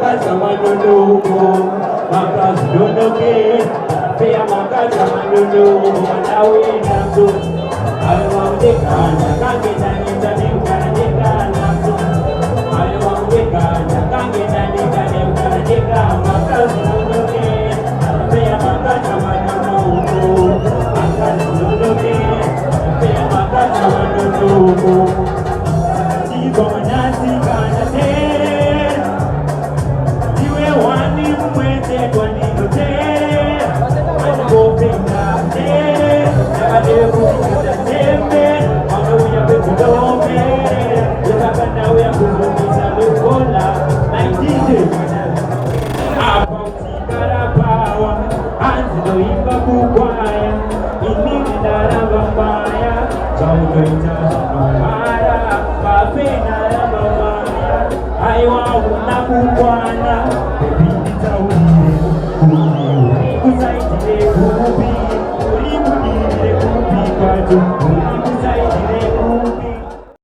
makaza manunduko, makazi dondoke, pia makaza manunduko, wanawina tu. Alwangekana, kangitani tani ukanajekana tu. Alwangekana, kangitani tani ukanajekana, makazi dondoke, pia makaza manunduko, makazi dondoke, pia makaza manunduko. Sibonasi kanate, iwe wani mwete kwa ninote, anapopenda te, adebu kutatembe, wanauya pekudome, utakana uya kufumiza lukola, naitije Apautikarapawa, anzilo imba kukwaya, inini daramba mbaya, chaujo itashinomara, kapena ramba mbaya, aiwa unakukwana, bebini taulire, kusaitire kubi, uribudire kubi kwa jumbu,